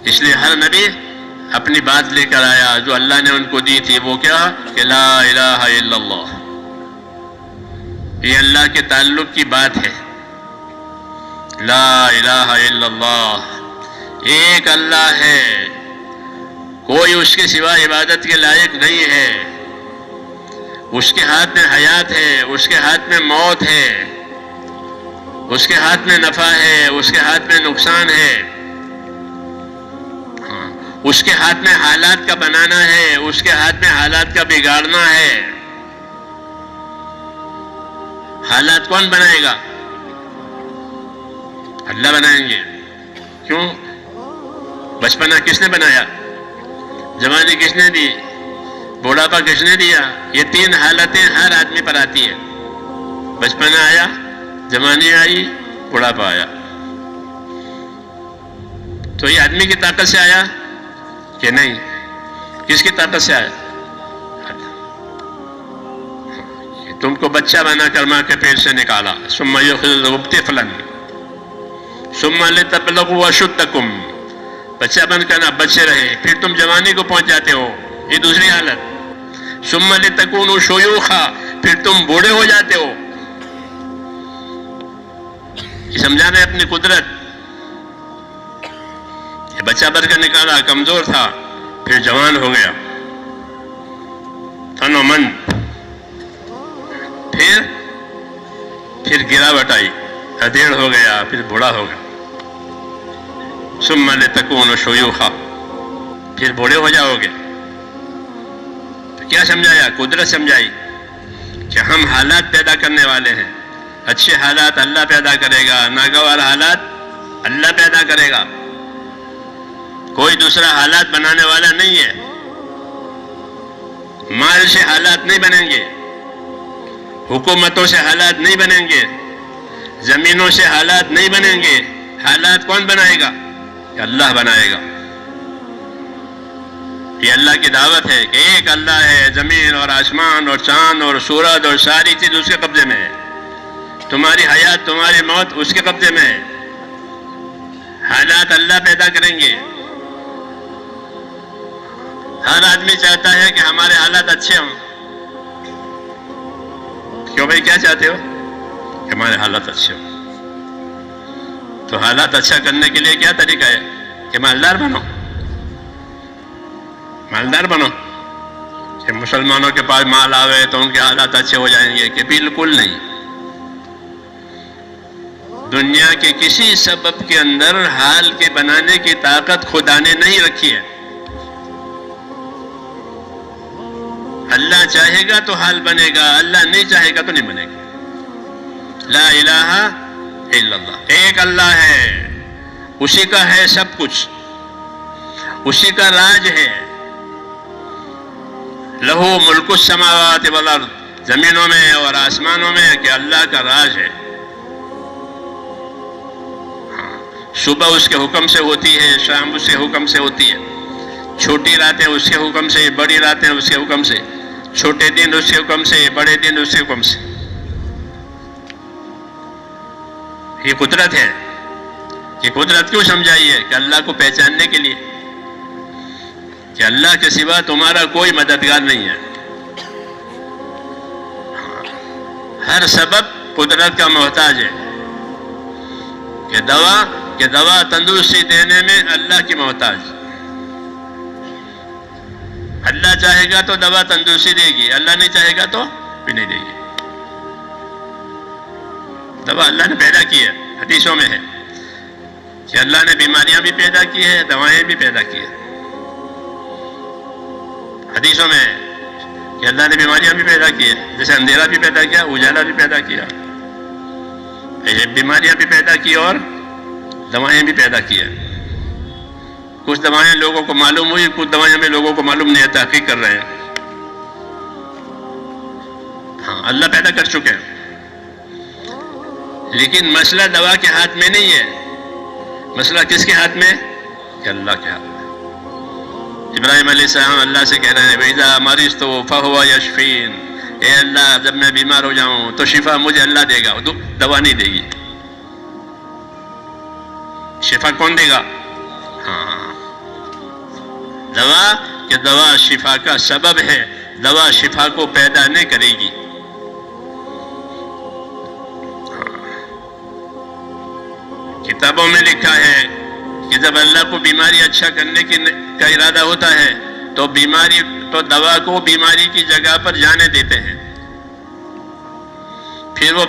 اس لیے ہر نبی اپنی بات لے کر آیا جو اللہ نے ان کو دی تھی، وہ کیا کہ لا الہ الا اللہ، یہ اللہ کے تعلق کی بات ہے۔ لا الہ الا اللہ، ایک اللہ ہے، کوئی اس کے سوا عبادت کے لائق نہیں ہے، اس کے ہاتھ میں حیات ہے، اس کے ہاتھ میں موت ہے، اس کے ہاتھ میں نفع ہے، اس کے ہاتھ میں نقصان ہے، اس کے ہاتھ میں حالات کا بنانا ہے، اس کے ہاتھ میں حالات کا بگاڑنا ہے۔ حالات کون بنائے گا؟ اللہ بنائیں گے۔ کیوں؟ بچپنا کس نے بنایا؟ جوانی کس نے دی؟ بوڑھاپا کس نے دیا؟ یہ تین حالتیں ہر آدمی پر آتی ہے۔ بچپنا آیا، جوانی آئی، بوڑھاپا آیا۔ تو یہ آدمی کی طاقت سے آیا کہ نہیں؟ کس کی طاقت سے آیا؟ تم کو بچہ بنا کر ماں کے پیٹ سے نکالا، ثم یخرجکم طفلا ثم لتبلغوا اشدکم، بچہ بن کر اب بچے رہے، پھر تم جوانی کو پہنچ جاتے ہو، یہ دوسری حالت۔ ثم لتکونوا شیوخا، پھر تم بوڑھے ہو جاتے ہو۔ یہ سمجھانا ہے اپنی قدرت۔ یہ بچہ بن کر نکالا، کمزور تھا، پھر جوان ہو گیا، تن و من، پھر گراوٹ آئی، ادھیڑ ہو گیا، پھر بوڑھا ہو گیا۔ ثم لتکونوا شیوخا، پھر بوڑھے ہو جاؤ گے۔ تو کیا سمجھایا؟ قدرت سمجھائی کہ ہم حالات پیدا کرنے والے ہیں۔ اچھے حالات اللہ پیدا کرے گا، ناگوار حالات اللہ پیدا کرے گا، کوئی دوسرا حالات بنانے والا نہیں ہے۔ مال سے حالات نہیں بنیں گے، حکومتوں سے حالات نہیں بنیں گے، زمینوں سے حالات نہیں بنیں گے۔ حالات کون بنائے گا؟ کہ اللہ بنائے گا۔ یہ اللہ کی دعوت ہے کہ ایک اللہ ہے، زمین اور آسمان اور چاند اور سورج اور ساری چیز اس کے قبضے میں ہے۔ تمہاری حیات، تمہاری موت اس کے قبضے میں ہے۔ حالات اللہ پیدا کریں گے۔ ہر آدمی چاہتا ہے کہ ہمارے حالات اچھے ہوں۔ کیوں بھائی، کیا چاہتے ہو؟ کہ ہمارے حالات اچھے ہوں۔ تو حالات اچھا کرنے کے لیے کیا طریقہ ہے؟ کہ مالدار بنو، مالدار بنو، کہ مسلمانوں کے پاس مال آوے تو ان کے حالات اچھے ہو جائیں گے، کہ بالکل نہیں۔ دنیا کے کسی سبب کے اندر حال کے بنانے کی طاقت خدا نے نہیں رکھی ہے۔ اللہ چاہے گا تو حال بنے گا، اللہ نہیں چاہے گا تو نہیں بنے گا۔ لا الہ الا اللہ، ایک اللہ ہے، اسی کا ہے سب کچھ، اسی کا راج ہے۔ لہو ملک السماوات والارض، زمینوں میں اور آسمانوں میں کہ اللہ کا راج ہے۔ صبح اس کے حکم سے ہوتی ہے، شام اس کے حکم سے ہوتی ہے، چھوٹی راتیں اس کے حکم سے، بڑی راتیں اس کے حکم سے، چھوٹے دن اس کے حکم سے، بڑے دن اس کے حکم سے۔ یہ قدرت ہے۔ یہ قدرت کیوں سمجھائی ہے؟ کہ اللہ کو پہچاننے کے لیے، کہ اللہ کے سوا تمہارا کوئی مددگار نہیں ہے۔ ہر سبب قدرت کا محتاج ہے۔ کہ دوا تندرستی دینے میں اللہ کی محتاج۔ اللہ چاہے گا تو دوا تندرستی دے گی، اللہ نہیں چاہے گا تو بھی نہیں دے گی۔ دوا اللہ نے پیدا کی ہے، حدیثوں میں ہے کہ اللہ نے بیماریاں بھی پیدا کی ہے، دوائیں بھی پیدا کی ہے۔ حدیثوں میں ہے کہ اللہ نے بیماریاں بھی پیدا کی ہے، جیسے اندھیرا بھی پیدا کیا، اجالا بھی پیدا کیا، بیماریاں بھی پیدا کی اور دوائیں بھی پیدا کی ہے۔ کچھ دوائیں لوگوں کو معلوم ہوئی، کچھ دوائیں ہمیں لوگوں کو معلوم نہیں ہے، تحقیق کر رہے ہیں۔ ہاں، اللہ پیدا کر چکے ہیں، لیکن مسئلہ دوا کے ہاتھ میں نہیں ہے، مسئلہ کس کے ہاتھ میں؟ کہ اللہ کے ہاتھ میں۔ ابراہیم علیہ السلام اللہ سے کہہ رہے ہیں وَإِذَا مَرِضْتُ فَهُوَ يَشْفِينِ، اے اللہ جب میں بیمار ہو جاؤں تو شفا مجھے اللہ دے گا، دوا نہیں دے گی۔ شفا کون دے گا؟ ہاں، دوا کہ دوا شفا کا سبب ہے، دوا شفا کو پیدا نہیں کرے گی۔ کتابوں میں لکھا ہے کہ جب اللہ کو بیماری اچھا کرنے کا ارادہ ہوتا ہے تو دوا کو بیماری کی جگہ پر جانے دیتے ہیں، پھر وہ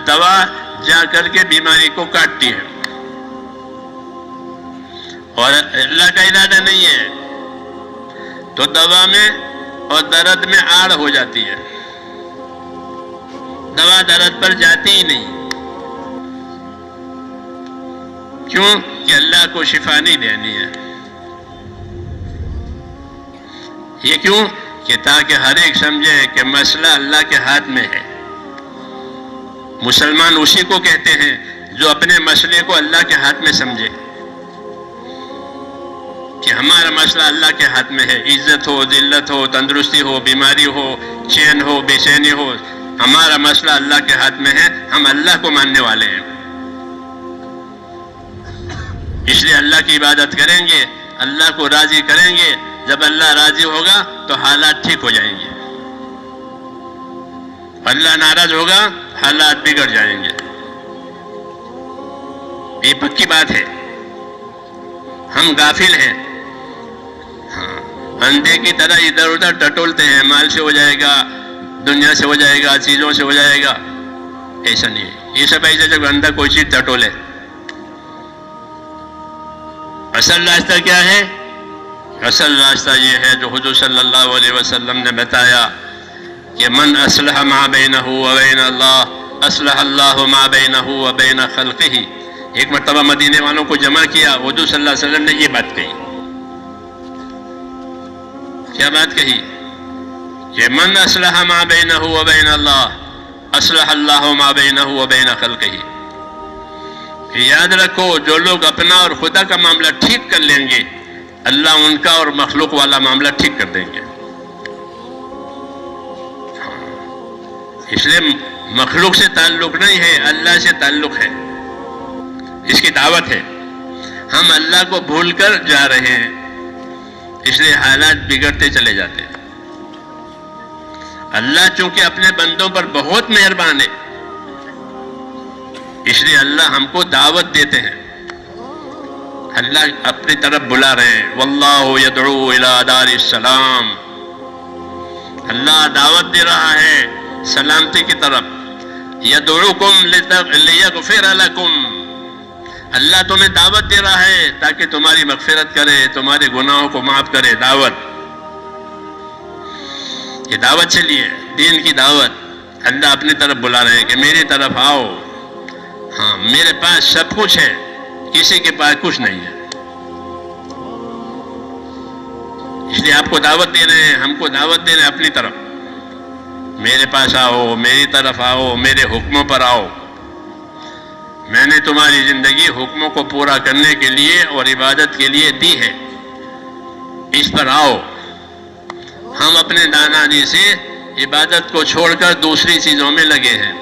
دوا جا کر کے بیماری کو کاٹتی ہے، اور اللہ کا ارادہ نہیں ہے تو دوا میں اور درد میں آڑ ہو جاتی ہے، دوا درد پر جاتی ہی نہیں۔ کیوں کہ اللہ کو شفا نہیں دینی ہے۔ یہ کیوں کہ تاکہ ہر ایک سمجھے کہ مسئلہ اللہ کے ہاتھ میں ہے۔ مسلمان اسی کو کہتے ہیں جو اپنے مسئلے کو اللہ کے ہاتھ میں سمجھے کہ ہمارا مسئلہ اللہ کے ہاتھ میں ہے، عزت ہو، ذلت ہو، تندرستی ہو، بیماری ہو، چین ہو، بے چینی ہو، ہمارا مسئلہ اللہ کے ہاتھ میں ہے، ہم اللہ کو ماننے والے ہیں، اس لیے اللہ کی عبادت کریں گے، اللہ کو راضی کریں گے، جب اللہ راضی ہوگا تو حالات ٹھیک ہو جائیں گے، اللہ ناراض ہوگا حالات بگڑ جائیں گے، یہ پکی بات ہے۔ ہم غافل ہیں، اندھے کی طرح ادھر ادھر ٹٹولتے ہیں، مال سے ہو جائے گا، دنیا سے ہو جائے گا، چیزوں سے ہو جائے گا، ایسا نہیں ہے، یہ سب ایسا جب اندھا کوئی چیز ٹٹولے۔ اصل راستہ کیا ہے؟ اصل راستہ یہ ہے جو حضور صلی اللہ علیہ وسلم نے بتایا کہ من اصلح ما بینہ وبین اللہ اصلح اللہ ما بینہ وبین خلقہ۔ ایک مرتبہ مدینے والوں کو جمع کیا، حضور صلی اللہ علیہ وسلم نے یہ بات کہی۔ کیا بات کہی؟ کہ من اصلح ما بینہ وبین اللہ اصلح اللہ ما بینہ وبین خلقہ۔ یاد رکھو، جو لوگ اپنا اور خدا کا معاملہ ٹھیک کر لیں گے، اللہ ان کا اور مخلوق والا معاملہ ٹھیک کر دیں گے۔ اس لیے مخلوق سے تعلق نہیں ہے، اللہ سے تعلق ہے، اس کی دعوت ہے۔ ہم اللہ کو بھول کر جا رہے ہیں، اس لیے حالات بگڑتے چلے جاتے ہیں۔ اللہ چونکہ اپنے بندوں پر بہت مہربان ہے، اس لیے اللہ ہم کو دعوت دیتے ہیں، اللہ اپنی طرف بلا رہے ہیں۔ واللہ یدعو الی دار السلام، اللہ دعوت دے رہا ہے سلامتی کی طرف۔ یدعوکم لیغفر لکم، اللہ تمہیں دعوت دے رہا ہے تاکہ تمہاری مغفرت کرے، تمہارے گناہوں کو معاف کرے۔ دعوت، یہ دعوت چلیے، دین کی دعوت۔ اللہ اپنی طرف بلا رہے ہیں کہ میری طرف آؤ، ہاں میرے پاس سب کچھ ہے، کسی کے پاس کچھ نہیں ہے، اس لیے آپ کو دعوت دے رہے ہیں، ہم کو دعوت دے رہے ہیں اپنی طرف۔ میرے پاس آؤ، میری طرف آؤ، میرے حکموں پر آؤ۔ میں نے تمہاری زندگی حکموں کو پورا کرنے کے لیے اور عبادت کے لیے دی ہے، اس پر آؤ۔ ہم اپنے دانائی سے عبادت کو چھوڑ کر دوسری چیزوں میں لگے ہیں،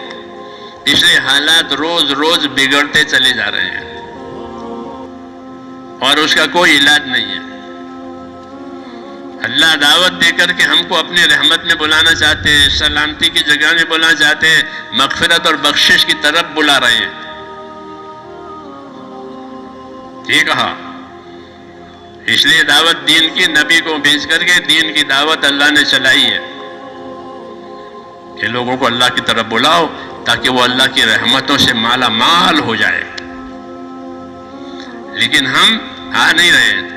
اس لیے حالات روز روز بگڑتے چلے جا رہے ہیں، اور اس کا کوئی علاج نہیں ہے۔ اللہ دعوت دے کر کے ہم کو اپنی رحمت میں بلانا چاہتے ہیں، سلامتی کی جگہ میں بلانا چاہتے ہیں، مغفرت اور بخشش کی طرف بلا رہے ہیں۔ یہ کہا، اس لیے دعوت دین کی نبی کو بھیج کر کے دین کی دعوت اللہ نے چلائی ہے کہ لوگوں کو اللہ کی طرف بلاؤ تاکہ وہ اللہ کی رحمتوں سے مالا مال ہو جائے، لیکن ہم آ نہیں رہے۔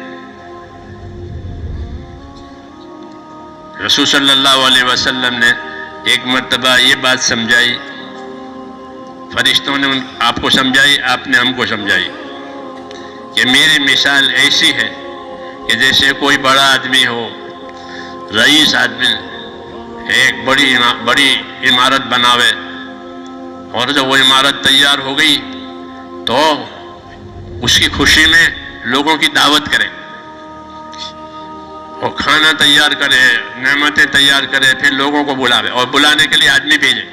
رسول صلی اللہ علیہ وسلم نے ایک مرتبہ یہ بات سمجھائی، فرشتوں نے آپ کو سمجھائی، آپ نے ہم کو سمجھائی کہ میری مثال ایسی ہے کہ جیسے کوئی بڑا آدمی ہو، رئیس آدمی، ایک بڑی عمارت بناوے، اور جب وہ عمارت تیار ہو گئی تو اس کی خوشی میں لوگوں کی دعوت کرے، اور کھانا تیار کرے، نعمتیں تیار کرے، پھر لوگوں کو بلاوے، اور بلانے کے لیے آدمی بھیجے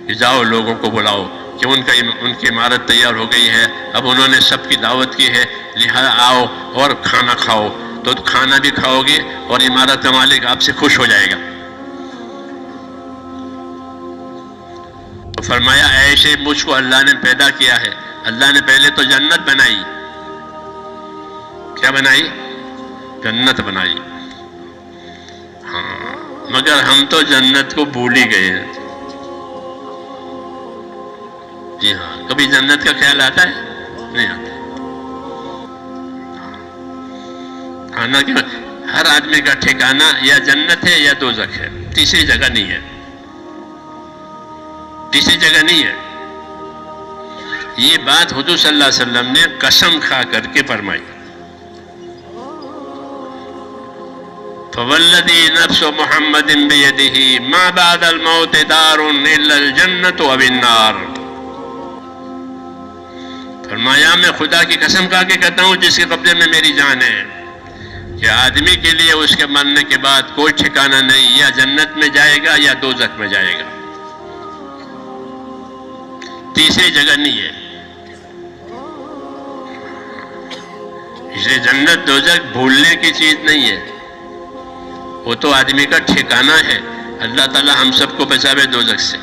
کہ جاؤ لوگوں کو بلاؤ کہ ان کی عمارت تیار ہو گئی ہے، اب انہوں نے سب کی دعوت کی ہے، لہذا آؤ اور کھانا کھاؤ۔ تو کھانا بھی کھاؤ گے اور عمارت کا مالک آپ سے خوش ہو جائے گا. تو فرمایا ایسے مجھ کو اللہ نے پیدا کیا ہے. اللہ نے پہلے تو جنت بنائی. کیا بنائی؟ جنت بنائی. ہاں مگر ہم تو جنت کو بھول ہی گئے ہیں. جی ہاں، کبھی جنت کا خیال آتا ہے؟ نہیں آتا. کھانا کیوں؟ ہر آدمی کا ٹھکانہ یا جنت ہے یا دوزخ ہے، تیسری جگہ نہیں ہے. تیسری جگہ نہیں ہے. یہ بات حضور صلی اللہ علیہ وسلم نے قسم کھا کر کے فرمائی. فوالذی نفس محمد بیدہ ما بعد الموت دار الا الجنت و النار. فرمایا میں خدا کی قسم کھا کے کہتا ہوں جس کے قبضے میں میری جان ہے کہ آدمی کے لیے اس کے مرنے کے بعد کوئی ٹھکانہ نہیں، یا جنت میں جائے گا یا دوزخ میں جائے گا. تیسری جگہ نہیں ہے. اس لیے جنت دوزخ بھولنے کی چیز نہیں ہے، وہ تو آدمی کا ٹھکانہ ہے. اللہ تعالی ہم سب کو بچاوے دوزخ سے.